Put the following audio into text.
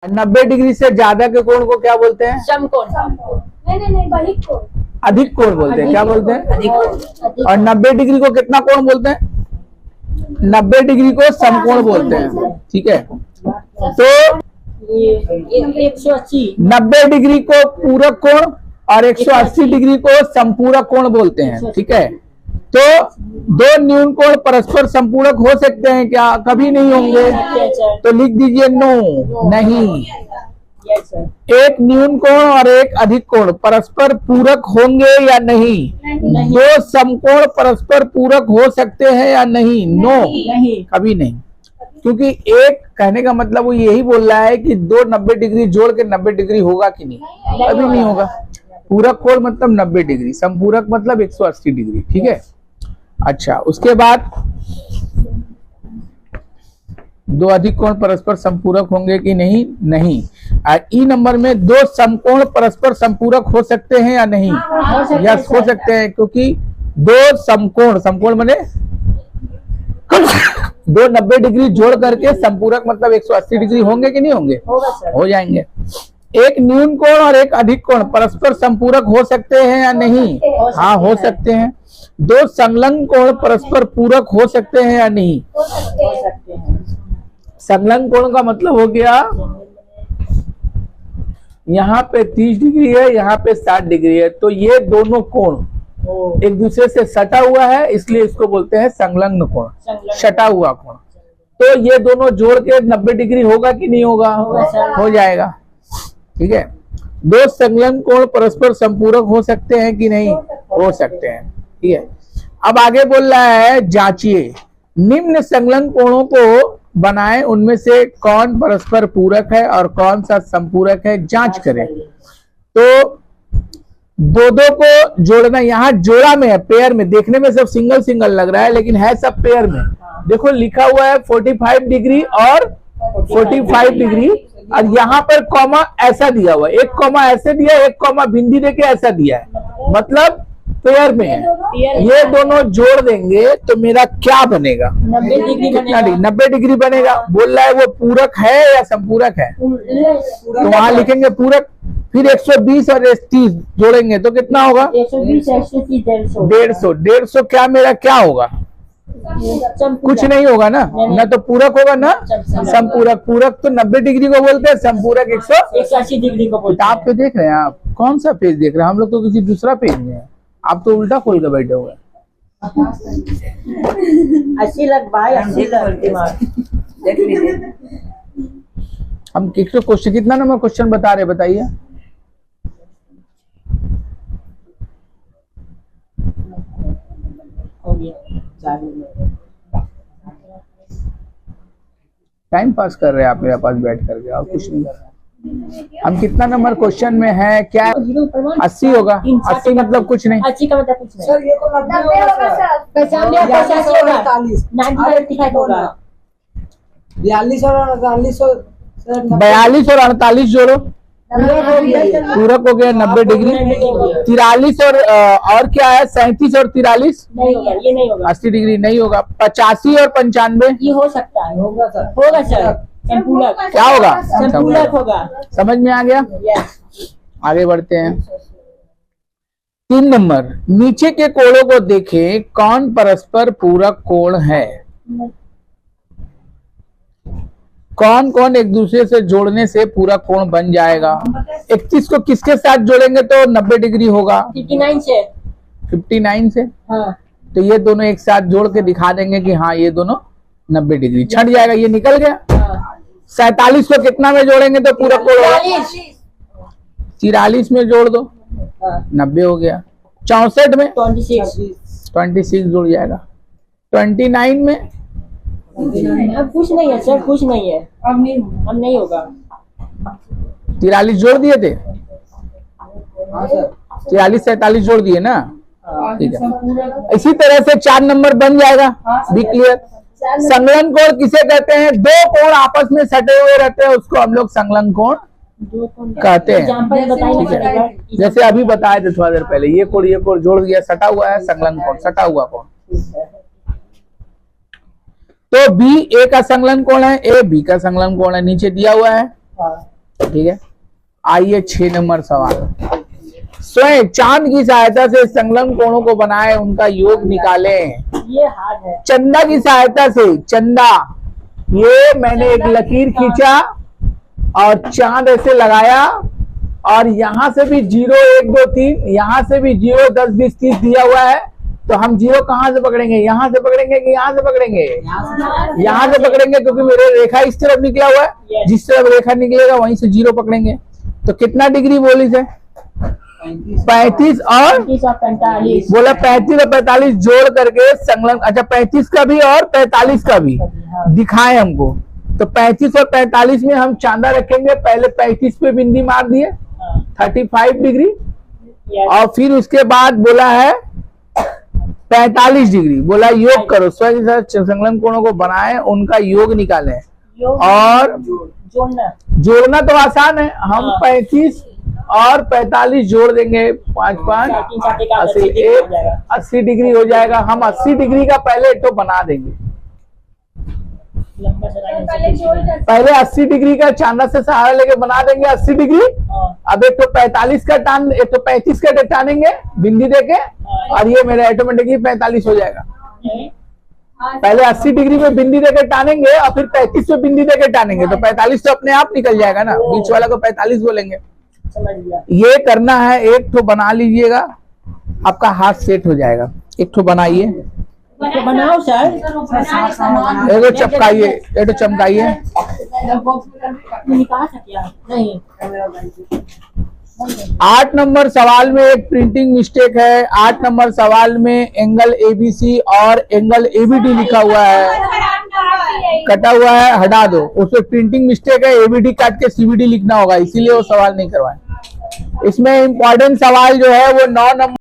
90 degree से ज्यादा के कोण को क्या बोलते हैं? समकोण। नहीं बहिक कोण। अधिक कोण बोलते हैं। क्या बोलते हैं? अधिक कोण। और 90 डिग्री को कितना कोण बोलते हैं? 90 डिग्री को समकोण बोलते हैं। ठीक है, तो 180 90 डिग्री को पूरक कोण और 180 डिग्री को संपूरक कोण बोलते हैं। ठीक है, तो दो न्यून कोण परस्पर संपूरक हो सकते हैं क्या? कभी नहीं होंगे, तो लिख दीजिए नो, नहीं। एक न्यून कोण और एक अधिक कोण परस्पर पूरक होंगे या नहीं? दो समकोण परस्पर पूरक हो सकते हैं या नहीं? नो, कभी नहीं। क्योंकि एक कहने का मतलब वो यही बोल रहा है कि दो 90 डिग्री जोड़ के 90 डिग्री होगा कि नहीं? कभी नहीं होगा। पूरक कोण मतलब 90 डिग्री, संपूरक मतलब 180 डिग्री। ठीक है, अच्छा, उसके बाद दो अधिक कोण परस्पर संपूरक होंगे कि नहीं? नहीं। ई नंबर में दो समकोण परस्पर संपूरक हो सकते हैं या नहीं? यस, हो सकते हैं, क्योंकि दो समकोण माने दो 90 डिग्री जोड़ करके संपूरक मतलब 180 डिग्री होंगे कि नहीं होंगे? हो जाएंगे। एक न्यून कोण और एक अधिक कोण परस्पर संपूरक हो सकते हैं या नहीं? हाँ, हो सकते हैं। दो संलग्न कोण परस्पर पूरक हो सकते हैं या नहीं? हो सकते हैं। संलग्न कोण का मतलब हो गया यहाँ पे 30 डिग्री है, यहाँ पे 60 डिग्री है, तो ये दोनों कोण एक दूसरे से सटा हुआ है, इसलिए इसको बोलते हैं संलग्न कोण, सटा हुआ कोण। तो ये दोनों जोड़ के 90 डिग्री होगा कि नहीं होगा? हो जाएगा। ठीक है, दो संलग्न कोण परस्पर संपूरक हो सकते हैं कि नहीं? हो सकते हैं। ठीक है, अब आगे बोल रहा है जांचिए निम्न संलग्न कोणों को बनाएं, उनमें से कौन परस्पर पूरक है और कौन सा संपूरक है, जांच करें। तो दो को जोड़ना, यहाँ जोड़ा में है, पेयर में, देखने में सब सिंगल सिंगल लग रहा है लेकिन है सब पेयर में। देखो लिखा हुआ है 45 डिग्री और 45 डिग्री, और यहाँ पर कॉमा ऐसा दिया हुआ है, एक कॉमा ऐसे दिया है, एक कॉमा बिंदी देके ऐसा दिया है, मतलब पेयर में है। ये दोनों जोड़ देंगे तो मेरा क्या बनेगा? 90 डिग्री बनेगा। 90 डिग्री बनेगा। बोल रहा है वो पूरक है या संपूरक है? तो वहां लिखेंगे पूरक, फिर 120 और 30 जोड़ेंगे तो कितना होगा? 120 130 150। 150 क्या मेरा क्या होगा? कुछ नहीं होगा ना, ना तो पूरक होगा ना संपूरक। पूरक तो 90 डिग्री को बोलते हैं, संपूरक 180 डिग्री को बोलते हैं। आप पे देख रहे हैं, आप कौन सा पेज देख रहे हैं? हम लोग तो किसी दूसरा पेज में है, आप तो उल्टा खोल के बैठे हुए। 80 लग भाई, 80 लग दिमाग देख लीजिए। हम क्वेश्चन कितना नंबर क्वेश्चन बता रहे, बताइए। हो गया, टाइम पास कर रहे हैं आप मेरे पास बैठ करके, और कुछ नहीं कर रहे। हम कितना नंबर क्वेश्चन में है? क्या 80 होगा? 80 मतलब कुछ नहीं। 80 का मतलब कुछ नहीं सर, ये तो 90 होगा सर। 85 होगा, 95 होगा, 42 और 48 42 और 48 जोड़ो, पूरक हो गया 90 डिग्री। 43 और क्या है? 37 और 43 नहीं होगा, ये नहीं होगा। 80 डिग्री नहीं होगा। 85 और 95 ये हो सकता है, होगा सर। होगा सर, संपूरक। क्या होगा? संपूरक होगा। समझ में आ गया? आगे बढ़ते हैं। 3 नंबर, नीचे के कोणों को देखें, कौन परस्पर पूरक कोण है? कौन कौन एक दूसरे से जोड़ने से पूरक कोण बन जाएगा? 31 को किसके साथ जोड़ेंगे तो 90 डिग्री होगा? 59 से। 59 से? हाँ। तो ये दोनों एक साथ जोड़ के दिखा देंगे कि हाँ ये दोनों 90 डिग्री, छट जाएगा, ये निकल गया। 47 को कितना में जोड़ेंगे तो पूरक कोण होगा? 44 में जोड़ दो, 90 हो गया। 64 में 26 जुड़ जाएगा। 29 में अब कुछ नहीं है सर, कुछ नहीं है, अब नहीं होगा। 43 जोड़ दिए थे, 43 47 जोड़ दिए ना, ठीक है। इसी तरह से 4 नंबर बन जाएगा। Be clear? संलग्न कोण किसे कहते हैं? दो कोण आपस में सटे हुए रहते हैं, उसको हम लोग संलग्न कोण कहते हैं। जैसे अभी बताए थे थोड़ा देर पहले, ये कोण जोड़ दिया, सटा हुआ है, संलग्न कोण, सटा हुआ कोण। तो बी ए का संलग्न कोण है, ए बी का संलग्न कोण है, नीचे दिया हुआ है। ठीक है। आइए 6 नंबर सवाल। स्वयं चांद की सहायता से संलग्न कोणों को बनाए, उनका योग निकालें। ये हार्ड है। चंदा की सहायता से, चंदा, ये मैंने एक लकीर खींचा और चांद ऐसे लगाया और यहां से भी 0 1 2 3, यहां से भी 0 10 20 30 दिया हुआ है। तो हम 0 कहां से पकड़ेंगे? यहां से पकड़ेंगे कि यहां से पकड़ेंगे? यहां से पकड़ेंगे, क्योंकि मेरे रेखा इस तरफ निकला हुआ है। जिस तरफ रेखा निकलेगा वहीं से 0 पकड़ेंगे। तो कितना डिग्री बोली से? 35 और 45। बोला 35 और 45 जोड़ करके संलग्न। अच्छा 35 का भी और 45 का भी दिखाए हमको। तो 35 और 45 में हम चांदा रखेंगे। पहले 35 पे बिंदी मार दिए 35 डिग्री, और फिर उसके बाद बोला है 45 डिग्री। बोला योग करो, स्वयं संलग्न कोणों को बनाए, उनका योग निकालें। और जोड़ना तो आसान है, हम 35 और 45 जोड़ देंगे, 5 5 80 डिग्री हो जाएगा। हम 80 डिग्री का पहले एक तो बना देंगे। पहले 80 डिग्री का चांदा से सहारा लेके बना देंगे 80 डिग्री। अब एक तो 45 का टान, एक तो 35 का टानेंगे बिंदी देके, और ये मेरा ऑटोमेटिकली 45 हो जाएगा। पहले 80 डिग्री में बिंदी देके टानेंगे और फिर 35 पे बिंदी देके टानेंगे, तो 45 तो अपने आप निकल जाएगा ना, बीच वाला को 45 बोलेंगे। ये करना है, एक तो बना लीजिएगा, आपका हाथ सेट हो जाएगा। एक तो बनाइए, बनाओ सर। एक तो चमकाइए, एक तो चमकाइए। निकाल सकते नहीं। 8 नंबर सवाल में एक प्रिंटिंग मिस्टेक है। 8 नंबर सवाल में एंगल एबीसी और एंगल एबीडी लिखा हुआ है, कटा हुआ है, हटा दो। उसमें प्रिंटिंग मिस्टेक है, एबीडी काट के सीबीडी लिखना होगा, इसीलिए वो सवाल नहीं करवाए। इसमें इंपॉर्टेंट सवाल जो है वो 9 नंबर